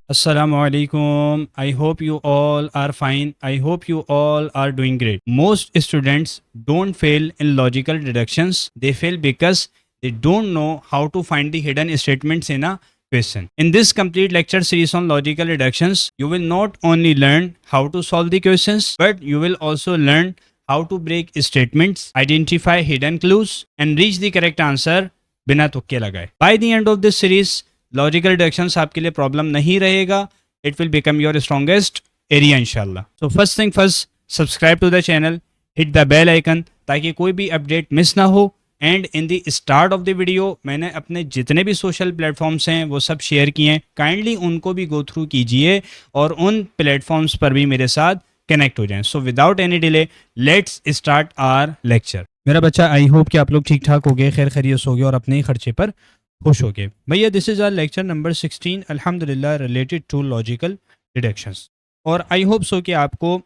Assalamualaikum. I hope you all are fine. I hope you all are doing great. Most students don't fail in logical deductions. They fail because they don't know how to find the hidden statements in a question. In this complete lecture series on logical deductions, you will not only learn how to solve the questions, but you will also learn how to break statements, identify hidden clues, and reach the correct answer बिना तुक्के लगाए. By the end of this series, logical deductions आपके लिए problem नहीं रहेगा. It will become your strongest area इंशाल्लाह. So first thing first, subscribe to the channel, hit the bell icon ताकि कोई भी अपडेट मिस ना हो. And in the start of the video मैंने अपने जितने भी सोशल प्लेटफॉर्म्स हैं वो सब शेयर किए हैं. काइंडली उनको भी गो थ्रू कीजिए और उन प्लेटफॉर्म्स पर भी मेरे साथ कनेक्ट हो जाएं. So without any delay let's start our lecture. मेरा बच्चा, आई होप कि आप लोग ठीक ठाक हो गए, खैर खैरियत हो गए और अपने ही खर्चे पर खुश हो गए. भैया this is are lecture number 16 अल्हम्दुलिल्लाह रिलेटेड टू लॉजिकल डिडक्शंस. और आई होप सो कि आपको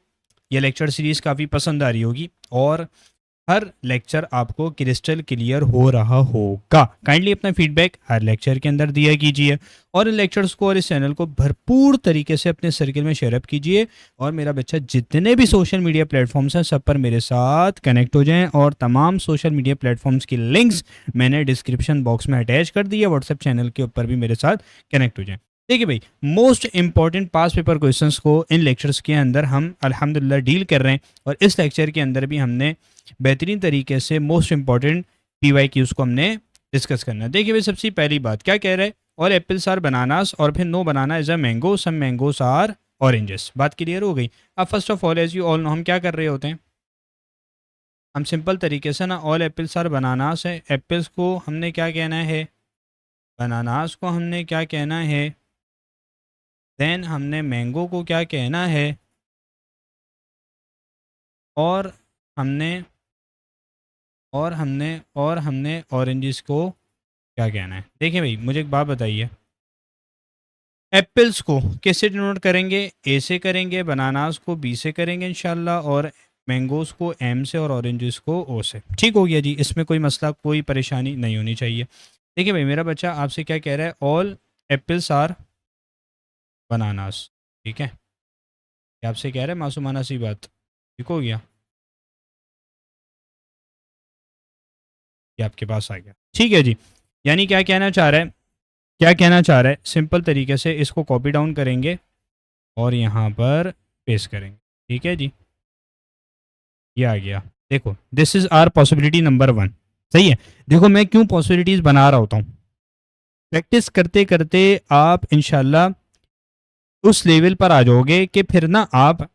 ये लेक्चर सीरीज़ काफ़ी पसंद आ रही होगी और हर लेक्चर आपको क्रिस्टल क्लियर हो रहा होगा. काइंडली अपना फीडबैक हर लेक्चर के अंदर दिया कीजिए और इन लेक्चर्स को और इस चैनल को भरपूर तरीके से अपने सर्किल में शेयर अप कीजिए. और मेरा बच्चा, जितने भी सोशल मीडिया प्लेटफॉर्म्स हैं सब पर मेरे साथ कनेक्ट हो जाएं. और तमाम सोशल मीडिया प्लेटफॉर्म्स की लिंक्स मैंने डिस्क्रिप्शन बॉक्स में अटैच कर दी है. व्हाट्सएप चैनल के ऊपर भी मेरे साथ कनेक्ट हो जाएं. देखिए भाई, मोस्ट इंपॉर्टेंट पास पेपर क्वेश्चंस को इन लेक्चर्स के अंदर हम अल्हम्दुलिल्लाह डील कर रहे हैं. और इस लेक्चर के अंदर भी हमने बेहतरीन तरीके से मोस्ट इंपॉर्टेंट PYQs को हमने डिस्कस करना है. देखिए भाई, सबसे पहली बात क्या कह रहा है, और एप्पल्स आर बनानास और फिर no banana is a mango, some mangoes are oranges. बात क्लियर हो गई. अब first of all as you all know हम क्या कर रहे होते हैं, हम सिंपल तरीके से ना ऑल एप्पल्स आर बनानास है, एप्पल्स को हमने क्या कहना है, बनानास को हमने क्या कहना है, देन हमने मैंगो को क्या कहना है, और हमने ऑरेंजेस को क्या कहना है. देखिए भाई, मुझे एक बात बताइए, एप्पल्स को कैसे डिनोट करेंगे, ए से करेंगे, बनानास को बी से करेंगे इंशाल्लाह, और मैंगोस को एम से और ऑरेंजेस को ओ से. ठीक हो गया जी, इसमें कोई मसला कोई परेशानी नहीं होनी चाहिए. देखिए भाई, मेरा बच्चा आपसे क्या कह रहा है, ऑल एप्पल्स आर बनानास. ठीक है, ये आपसे कह रहा है मासूमाना सी बात. ठीक हो गया, ये आपके पास आ गया. ठीक है जी, यानी क्या कहना चाह रहा है, क्या कहना चाह रहा है, सिंपल तरीके से इसको कॉपी डाउन करेंगे और यहाँ पर पेस्ट करेंगे. ठीक है जी, ये आ गया. देखो, this is our possibility number 1. सही है. देखो, मैं क्यों पॉसिबिलिटीज बना रहा होता हूँ, प्रैक्टिस करते करते आप इंशाल्लाह उस लेवल पर आ जाओगे कि फिर ना आप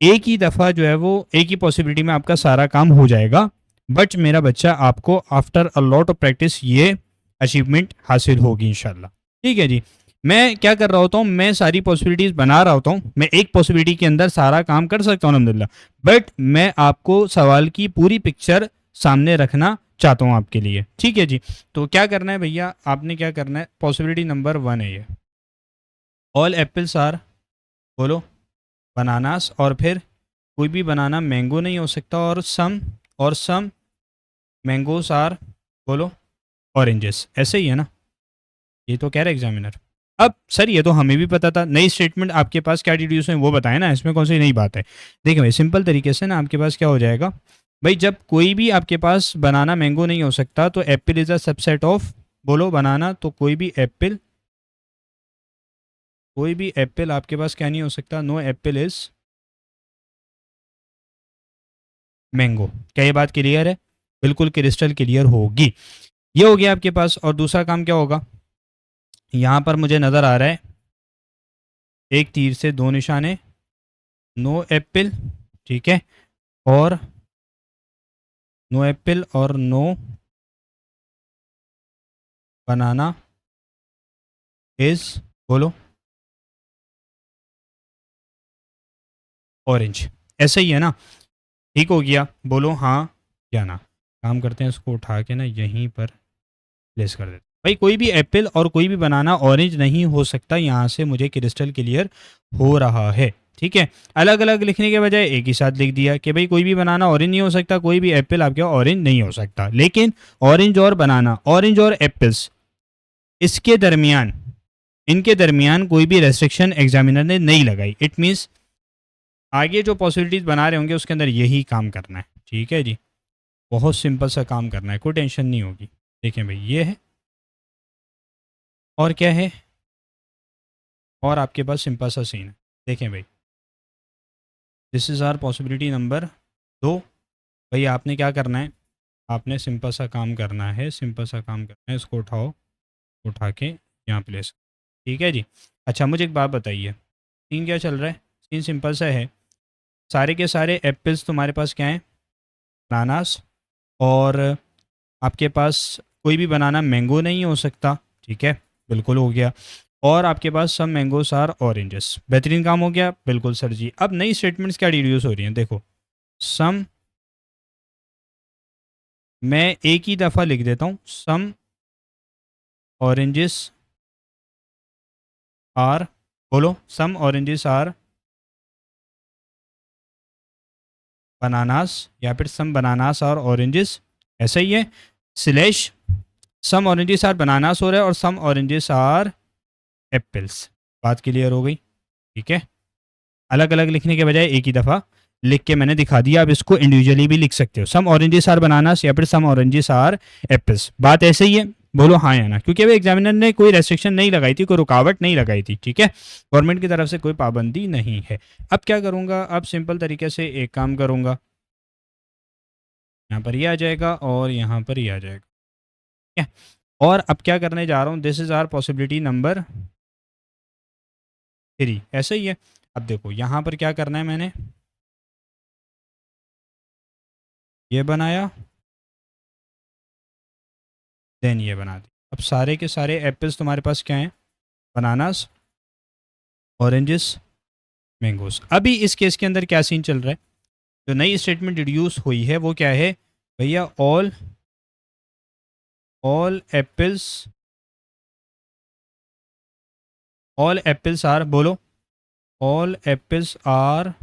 एक ही दफ़ा जो है वो एक ही पॉसिबिलिटी में आपका सारा काम हो जाएगा. बट मेरा बच्चा, आपको after a lot of practice ये अचीवमेंट हासिल होगी इंशाल्लाह. ठीक है जी. मैं क्या कर रहा होता हूँ, मैं सारी पॉसिबिलिटीज़ बना रहा होता हूँ. मैं एक पॉसिबिलिटी के अंदर सारा काम कर सकता हूँ अल्हम्दुलिल्लाह, बट मैं आपको सवाल की पूरी पिक्चर सामने रखना चाहता हूँ आपके लिए. ठीक है जी. तो क्या करना है भैया, आपने क्या करना है, पॉसिबिलिटी नंबर 1 है ये, ऑल एप्पल्स आर, बोलो, बनानास, और फिर कोई भी बनाना मैंगो नहीं हो सकता, और सम मैंगोस आर, बोलो, ऑरेंजेस. ऐसे ही है ना, ये तो कह रहा है एग्जामिनर. अब सर ये तो हमें भी पता था, नई स्टेटमेंट आपके पास क्या डिड्यूस है वो बताए ना, इसमें कौन सी नई बात है. देखिए भाई, सिंपल तरीके से ना आपके पास क्या हो जाएगा भाई, जब कोई भी आपके पास बनाना मैंगो नहीं हो सकता तो Apple is a subset of, बोलो, बनाना. तो कोई भी एप्पल आपके पास क्या नहीं हो सकता, नो एप्पल इज मैंगो. क्या ये बात क्लियर है, बिल्कुल क्रिस्टल क्लियर होगी. ये हो गया आपके पास. और दूसरा काम क्या होगा, यहाँ पर मुझे नज़र आ रहा है एक तीर से दो निशाने, नो एप्पल. ठीक है, और नो एप्पल और नो बनाना इज, बोलो, ऑरेंज. ऐसा ही है ना. ठीक हो गया, बोलो हाँ या ना. काम करते हैं, इसको उठा के ना यहीं पर प्लेस कर देते भाई. कोई भी एप्पल और कोई भी बनाना ऑरेंज नहीं हो सकता, यहाँ से मुझे क्रिस्टल क्लियर हो रहा है. ठीक है, अलग अलग लिखने के बजाय एक ही साथ लिख दिया कि भाई कोई भी बनाना ऑरेंज नहीं हो सकता, कोई भी एप्पल आपके ऑरेंज नहीं हो सकता. लेकिन ऑरेंज और बनाना, ऑरेंज और एप्पल्स, इसके दरमियान इनके दरमियान कोई भी रेस्ट्रिक्शन एग्जामिनर ने नहीं लगाई। इट मीन्स आगे जो पॉसिबिलिटीज बना रहे होंगे उसके अंदर यही काम करना है। ठीक है जी, बहुत सिंपल सा काम करना है, कोई टेंशन नहीं होगी। देखें भाई, ये है और क्या है, और आपके पास सिंपल सा सीन है। देखें भाई, this is our possibility number 2। भाई आपने क्या करना है, आपने सिंपल सा काम करना है, सिंपल सा काम करना है। इसको उठाओ, उठा के यहाँ प्लेस। ठीक है जी। अच्छा मुझे एक बात बताइए, सीन क्या चल रहा है? सीन सिंपल सा है, सारे के सारे एप्पल्स तुम्हारे पास क्या हैं? बनानास। और आपके पास कोई भी बनाना मैंगो नहीं हो सकता। ठीक है, बिल्कुल हो गया। और आपके पास सम मैंगोस आर ऑरेंजेस। बेहतरीन काम हो गया, बिल्कुल सर जी। अब नई स्टेटमेंट्स क्या डिड्यूस हो रही हैं, देखो। सम, मैं एक ही दफ़ा लिख देता हूँ, सम ऑरेंजेस आर, बोलो, सम ऑरेंजेस आर बनानास, या फिर सम बनानास और ऑरेंजेस, ऐसा ही है। Slash some oranges are bananas हो रहा है और सम ऑरेंजेस आर एप्पल्स। बात क्लियर हो गई? ठीक है, अलग अलग लिखने के बजाय एक ही दफ़ा लिख के मैंने दिखा दिया। आप इसको इंडिविजुअली भी लिख सकते हो, सम ऑरेंजेस आर बनानास या फिर सम ऑरेंजेस आर एप्पल्स। बात ऐसे ही है, बोलो हाँ या ना, क्योंकि अभी एग्जामिनर ने कोई रेस्ट्रिक्शन नहीं लगाई थी, कोई रुकावट नहीं लगाई थी। ठीक है, गवर्नमेंट की तरफ से कोई पाबंदी नहीं है। अब क्या करूँगा, अब सिंपल तरीके से एक काम करूँगा, यहाँ पर ये आ जाएगा और यहाँ पर ये आ जाएगा। ठीक है, और अब क्या करने जा रहा हूँ, this is our possibility number 3। ऐसे ही है। अब देखो यहाँ पर क्या करना है, मैंने ये बनाया, देन ये बना दी। अब सारे के सारे एप्पल्स तुम्हारे पास क्या हैं? Bananas, oranges, mangoes. अभी इस केस के अंदर क्या सीन चल रहा है, जो नई स्टेटमेंट डिड्यूस हुई है वो क्या है भैया? All apples, all apples are, बोलो, ऑल एप्पल्स आर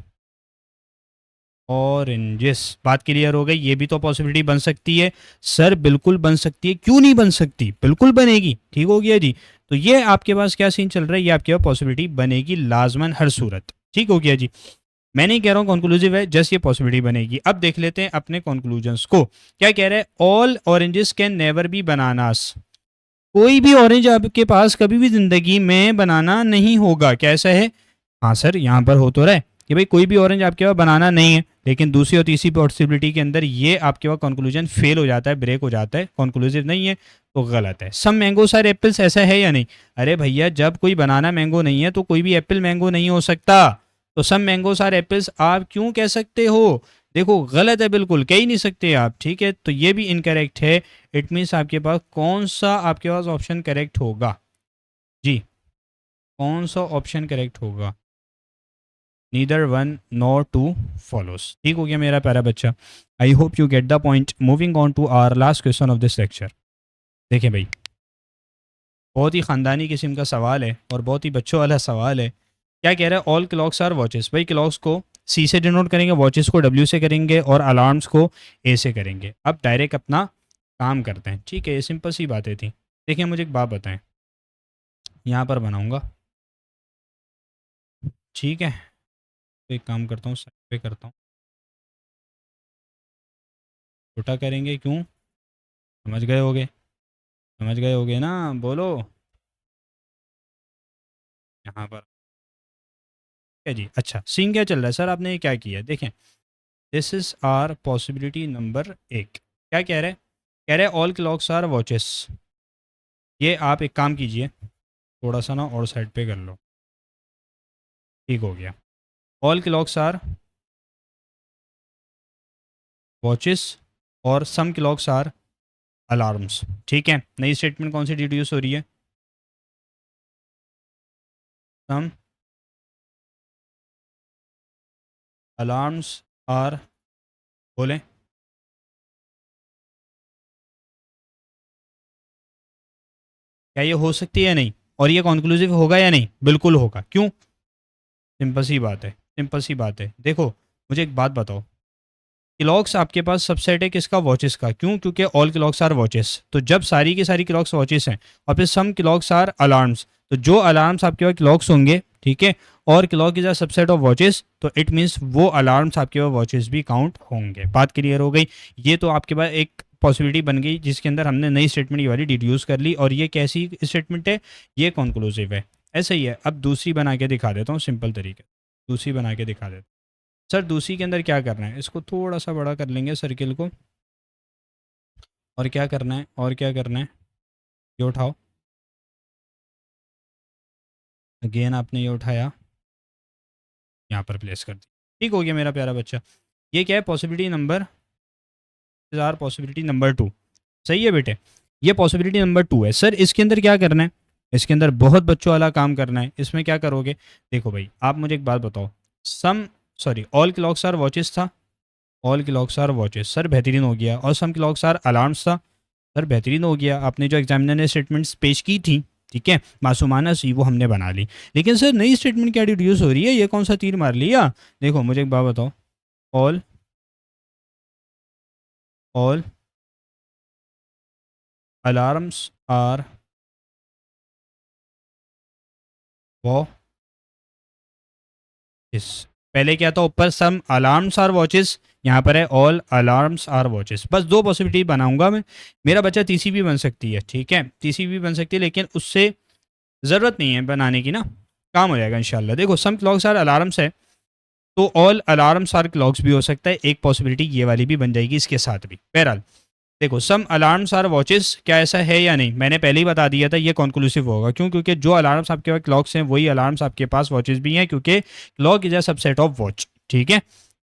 ऑरेंजेस। बात क्लियर हो गई? ये भी तो पॉसिबिलिटी बन सकती है सर, बिल्कुल बन सकती है, क्यों नहीं बन सकती, बिल्कुल बनेगी। ठीक हो गया जी। तो ये आपके पास क्या सीन चल रहा है, ये आपके पास पॉसिबिलिटी बनेगी लाजमन हर सूरत। ठीक हो गया जी। मैं नहीं कह रहा हूँ कंक्लूसिव है, जस्ट ये पॉसिबिलिटी बनेगी। अब देख लेते हैं अपने कंक्लूजन्स को। क्या कह रहा है? All oranges can never be bananas. कोई भी ऑरेंज आपके पास कभी भी जिंदगी में बनाना नहीं होगा। कैसा है? हाँ सर, यहाँ पर हो तो रहा है कि भाई कोई भी ऑरेंज आपके पास बनाना नहीं है, लेकिन दूसरी और तीसरी पॉसिबिलिटी के अंदर ये आपके पास कंक्लूजन फेल हो जाता है, ब्रेक हो जाता है, कंक्लूसिव नहीं है, तो गलत है। सम मैंगो सर एप्पल्स, ऐसा है या नहीं? अरे भैया, जब कोई बनाना मैंगो नहीं है तो कोई भी एप्पल मैंगो नहीं हो सकता। तो सम मैंगो सर एप्पल्स आप क्यों कह सकते हो? देखो गलत है, बिल्कुल कह ही नहीं सकते आप। ठीक है, तो ये भी इनकरेक्ट है। इट मीन्स आपके पास कौन सा, आपके पास ऑप्शन करेक्ट होगा जी? कौन सा ऑप्शन करेक्ट होगा? Neither one nor two follows. ठीक हो गया मेरा प्यारा बच्चा। I hope you get the point. Moving on to our last question of this lecture. देखें भाई, बहुत ही ख़ानदानी किस्म का सवाल है और बहुत ही बच्चों वाला सवाल है। क्या कह रहा है? All clocks are watches. भाई क्लॉक्स को सी से डिनोट करेंगे, वॉचेस को डब्ल्यू से करेंगे और अलार्म्स को ए से करेंगे। अब डायरेक्ट अपना काम करते हैं। ठीक है, ये सिंपल सी बातें थी। देखिए मुझे एक बात बताएं, यहाँ पर बनाऊँगा, ठीक है? तो एक काम करता हूँ, साइड पे करता हूँ, छोटा करेंगे, क्यों? समझ गए होगे, समझ गए होगे ना, बोलो। यहाँ पर है जी। अच्छा, सीन क्या चल रहा है सर, आपने ये क्या किया? देखें, this is our possibility number 1। क्या कह रहे हैं? कह रहे हैं ऑल क्लॉक्स आर वॉचेस। ये आप एक काम कीजिए, थोड़ा सा ना और साइड पे कर लो, ठीक हो गया। ऑल क्लॉक्स आर वॉचेस और सम क्लॉक्स आर अलार्म्स। ठीक है, नई स्टेटमेंट कौन सी डिड्यूस हो रही है? सम अलार्म्स आर, बोलें, क्या ये हो सकती है या नहीं? और ये कॉन्क्लूसिव होगा या नहीं? बिल्कुल होगा। क्यों? सिंपल सी बात है, सिंपल सी बात है। देखो मुझे एक बात बताओ, क्लॉक्स आपके पास सबसेट है किसका? वॉचेस का। क्यों? क्योंकि ऑल क्लॉक्स आर वॉचेस। तो जब सारी की सारी क्लॉक्स वॉचेस हैं और फिर सम क्लॉक्स आर अलार्म्स, तो जो अलार्म्स आपके पास क्लॉक्स होंगे, ठीक है, और clock is a subset of watches, तो इट मीन्स वो अलार्म्स आपके पास वॉचेस भी काउंट होंगे। बात क्लियर हो गई। ये तो आपके पास एक पॉसिबिलिटी बन गई जिसके अंदर हमने नई स्टेटमेंट ये वाली डिड्यूस कर ली, और ये कैसी स्टेटमेंट है, ये कॉन्क्लूसिव है। ऐसा ही है। अब दूसरी बना के दिखा देता हूँ सिंपल तरीके, दूसरी बना के दिखा देता हूँ। सर दूसरी के अंदर क्या करना है, इसको थोड़ा सा बड़ा कर लेंगे सर्किल को, और क्या करना है, और क्या करना है, ये उठाओ, अगेन आपने ये उठाया, यहाँ पर प्लेस कर दी। ठीक हो गया मेरा प्यारा बच्चा। ये क्या है, पॉसिबिलिटी नंबर पॉसिबिलिटी नंबर 2। सही है बेटे, ये पॉसिबिलिटी नंबर 2 है। सर इसके अंदर क्या करना है, इसके अंदर बहुत बच्चों वाला काम करना है। इसमें क्या करोगे, देखो भाई आप मुझे एक बात बताओ, some sorry all clocks are watches था, all clocks are watches, sir बेहतरीन हो गया। और सम क्लॉक्स आर अलार्म्स था, सर बेहतरीन हो गया। आपने जो एग्जामिनर ने स्टेटमेंट्स पेश की थी, ठीक है, मासूमाना सी, वो हमने बना ली। लेकिन सर नई स्टेटमेंट क्या डिड्यूस हो रही है, ये कौन सा तीर मार लिया। देखो मुझे एक बात बताओ, all all alarms are watches. पहले क्या था ऊपर, सम अलार्म्स आर वॉचेस, यहाँ पर है ऑल अलार्म्स आर वॉचेस। बस दो पॉसिबिलिटी बनाऊंगा मैं। मेरा बच्चा तीसरी भी बन सकती है, ठीक है, तीसरी भी बन सकती है, लेकिन उससे ज़रूरत नहीं है बनाने की ना, काम हो जाएगा इंशाल्लाह। देखो सम क्लॉक्स आर अलार्म्स है, तो ऑल अलार्म्स आर क्लॉक्स भी हो सकता है, एक पॉसिबिलिटी ये वाली भी बन जाएगी इसके साथ भी। बहरहाल देखो सम अलार्म्स आर वॉचेस, क्या ऐसा है या नहीं, मैंने पहले ही बता दिया था ये कॉन्क्लूसिव होगा। क्यों, क्योंकि जो अलार्म्स आपके पास क्लॉक्स हैं वही अलार्म्स आपके पास वॉचेस भी हैं, क्योंकि clock is a subset of watch. ठीक है,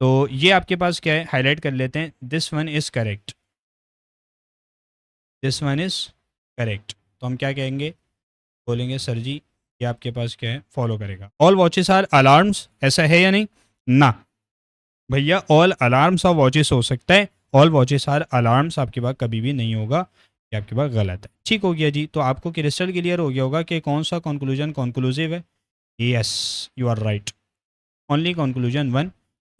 तो ये आपके पास क्या है, हाईलाइट कर लेते हैं, this one is correct, this one is correct. तो हम क्या कहेंगे, बोलेंगे सर जी ये आपके पास क्या है, फॉलो करेगा। ऑल वॉचेस आर अलार्म्स, ऐसा है या नहीं, ना भैया, ऑल अलार्म्स और वॉचेस हो सकता है, ऑल वॉचेस आर अलार्म्स आपके पास कभी भी नहीं होगा, ये आपके पास गलत है। ठीक हो गया जी, तो आपको क्रिस्टल क्लियर हो गया होगा कि कौन सा कंक्लूजन कॉन्क्लूसिव है। Yes you are right, only conclusion one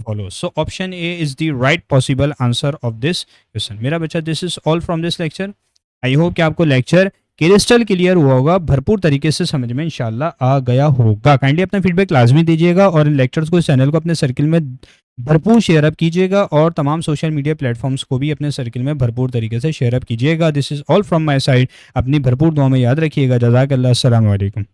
follow. So option A is the right possible answer of this question. मेरा बच्चा this is all from this lecture. I hope कि आपको लेक्चर क्रिस्टल क्लियर हुआ होगा, भरपूर तरीके से समझ में इंशाल्लाह आ गया होगा। काइंडली अपना फीडबैक लाजमी दीजिएगा, और इन लेक्चर्स को, इस चैनल को अपने सर्किल में भरपूर शेयर अप कीजिएगा, और तमाम सोशल मीडिया प्लेटफॉर्म्स को भी अपने सर्किल में भरपूर तरीके से शेयर अप कीजिएगा। This is all from my side. अपनी भरपूर दुआ में याद रखिएगा। जज़ाकल्लाह, अस्सलाम वालेकुम।